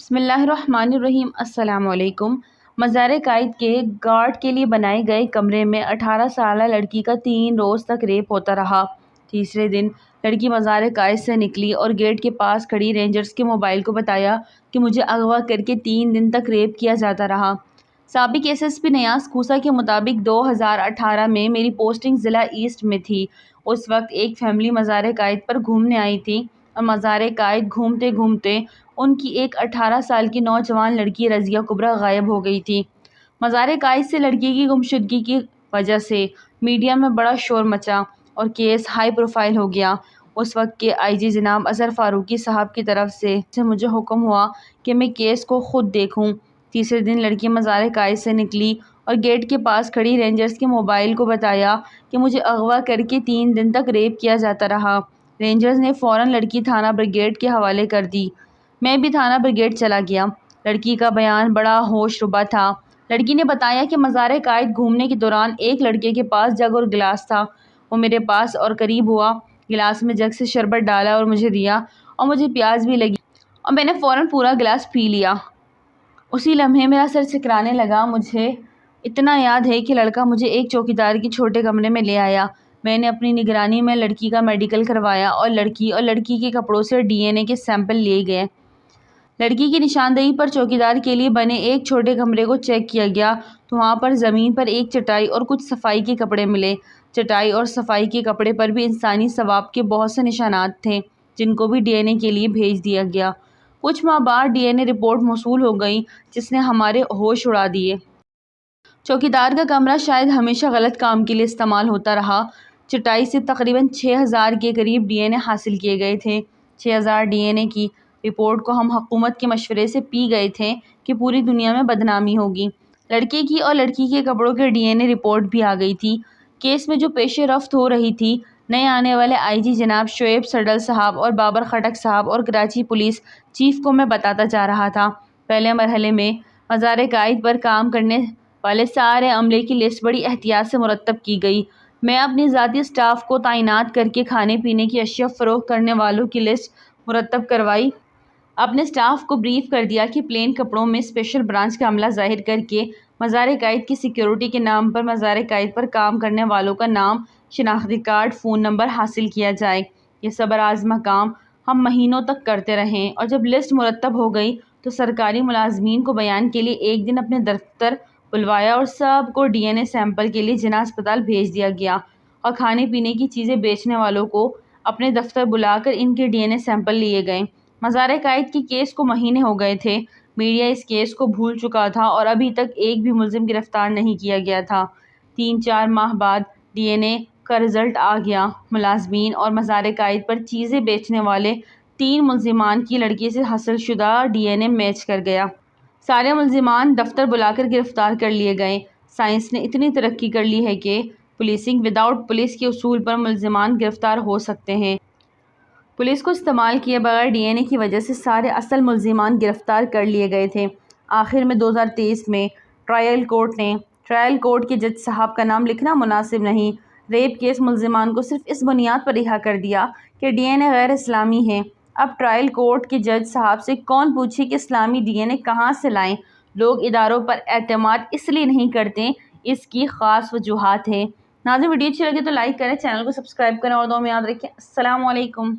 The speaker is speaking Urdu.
بسم اللہ الرحمن الرحیم۔ السلام علیکم۔ مزار قائد کے گارڈ کے لیے بنائے گئے کمرے میں 18 سالہ لڑکی کا 3 روز تک ریپ ہوتا رہا۔ تیسرے دن لڑکی مزار قائد سے نکلی اور گیٹ کے پاس کھڑی رینجرز کے موبائل کو بتایا کہ مجھے اغوا کر کے 3 دن تک ریپ کیا جاتا رہا۔ سابق ایس ایس پی نیاز کھوسہ کے مطابق 2018 میں میری پوسٹنگ ضلع ایسٹ میں تھی۔ اس وقت ایک فیملی مزار قائد پر گھومنے آئی تھی اور مزار قائد گھومتے گھومتے ان کی ایک 18 سال کی نوجوان لڑکی رضیہ کبریٰ غائب ہو گئی تھی۔ مزار قائد سے لڑکی کی گمشدگی کی وجہ سے میڈیا میں بڑا شور مچا اور کیس ہائی پروفائل ہو گیا۔ اس وقت کے آئی جی جناب اظہر فاروقی صاحب کی طرف سے مجھے حکم ہوا کہ میں کیس کو خود دیکھوں۔ تیسرے دن لڑکی مزار قائد سے نکلی اور گیٹ کے پاس کھڑی رینجرز کے موبائل کو بتایا کہ مجھے اغوا کر کے 3 دن تک ریپ کیا جاتا رہا۔ رینجرز نے فوراً لڑکی تھانہ بریگیڈ کے حوالے کر دی۔ میں بھی تھانہ بریگیڈ چلا گیا۔ لڑکی کا بیان بڑا ہوش ربا تھا۔ لڑکی نے بتایا کہ مزار قائد گھومنے کے دوران ایک لڑکے کے پاس جگ اور گلاس تھا۔ وہ میرے پاس اور قریب ہوا، گلاس میں جگ سے شربت ڈالا اور مجھے دیا اور مجھے پیاس بھی لگی اور میں نے فوراً پورا گلاس پی لیا۔ اسی لمحے میرا سر چکرانے لگا۔ مجھے اتنا یاد ہے کہ لڑکا مجھے ایک چوکیدار کے چھوٹے کمرے میں لے آیا۔ میں نے اپنی نگرانی میں لڑکی کا میڈیکل کروایا اور لڑکی کے کپڑوں سے ڈی این اے کے سیمپل لیے گئے۔ لڑکی کی نشاندہی پر چوکیدار کے لیے بنے ایک چھوٹے کمرے کو چیک کیا گیا تو وہاں پر زمین پر ایک چٹائی اور کچھ صفائی کے کپڑے ملے۔ چٹائی اور صفائی کے کپڑے پر بھی انسانی سواب کے بہت سے نشانات تھے جن کو بھی ڈی این اے کے لیے بھیج دیا گیا۔ کچھ ماہ بعد ڈی این اے رپورٹ موصول ہو گئی جس نے ہمارے ہوش اڑا دیے۔ چوکیدار کا کمرہ شاید ہمیشہ غلط کام کے لیے استعمال ہوتا رہا۔ چٹائی سے تقریباً 6000 کے قریب ڈی این اے حاصل کیے گئے تھے۔ 6000 ڈی این اے کی رپورٹ کو ہم حکومت کے مشورے سے پی گئے تھے کہ پوری دنیا میں بدنامی ہوگی۔ لڑکے کی اور لڑکی کے کپڑوں کے ڈی این اے رپورٹ بھی آ گئی تھی۔ کیس میں جو پیش رفت ہو رہی تھی، نئے آنے والے آئی جی جناب شعیب سڈل صاحب اور بابر خٹک صاحب اور کراچی پولیس چیف کو میں بتاتا جا رہا تھا۔ پہلے مرحلے میں مزار قائد پر کام کرنے والے سارے عملے کی لسٹ بڑی احتیاط سے مرتب کی گئی۔ میں اپنی ذاتی اسٹاف کو تعینات کر کے کھانے پینے کی اشیاء فروخت کرنے والوں کی لسٹ مرتب کروائی۔ اپنے اسٹاف کو بریف کر دیا کہ پلین کپڑوں میں اسپیشل برانچ کا عملہ ظاہر کر کے مزار قائد کی سیکیورٹی کے نام پر مزار قائد پر کام کرنے والوں کا نام، شناختی کارڈ، فون نمبر حاصل کیا جائے۔ یہ صبر آزما کام ہم مہینوں تک کرتے رہے اور جب لسٹ مرتب ہو گئی تو سرکاری ملازمین کو بیان کے لیے ایک دن اپنے دفتر بلوایا اور سب کو ڈی این اے سیمپل کے لیے جناح اسپتال بھیج دیا گیا اور کھانے پینے کی چیزیں بیچنے والوں کو اپنے دفتر بلا کر ان کے ڈی این اے سیمپل لیے گئے۔ مزار قائد کے کیس کو مہینے ہو گئے تھے۔ میڈیا اس کیس کو بھول چکا تھا اور ابھی تک ایک بھی ملزم گرفتار نہیں کیا گیا تھا۔ 3-4 ماہ بعد ڈی این اے کا رزلٹ آ گیا۔ ملازمین اور مزار قائد پر چیزیں بیچنے والے 3 ملزمان کی لڑکی سے حاصل شدہ ڈی این اے میچ کر گیا۔ سارے ملزمان دفتر بلا کر گرفتار کر لیے گئے۔ سائنس نے اتنی ترقی کر لی ہے کہ پولیسنگ وداؤٹ پولیس کے اصول پر ملزمان گرفتار ہو سکتے ہیں۔ پولیس کو استعمال کیے بغیر ڈی این اے کی وجہ سے سارے اصل ملزمان گرفتار کر لیے گئے تھے۔ آخر میں 2023 میں ٹرائل کورٹ کے جج صاحب کا نام لکھنا مناسب نہیں، ریپ کیس ملزمان کو صرف اس بنیاد پر رہا کر دیا کہ ڈی این اے غیر اسلامی ہے۔ اب ٹرائل کورٹ کے جج صاحب سے کون پوچھے کہ اسلامی ڈی این اے کہاں سے لائیں؟ لوگ اداروں پر اعتماد اس لیے نہیں کرتے، اس کی خاص وجوہات ہیں۔ ناظرین، ویڈیو اچھی لگے تو لائک کریں، چینل کو سبسکرائب کریں اور دعا میں یاد رکھیں۔ السلام علیکم۔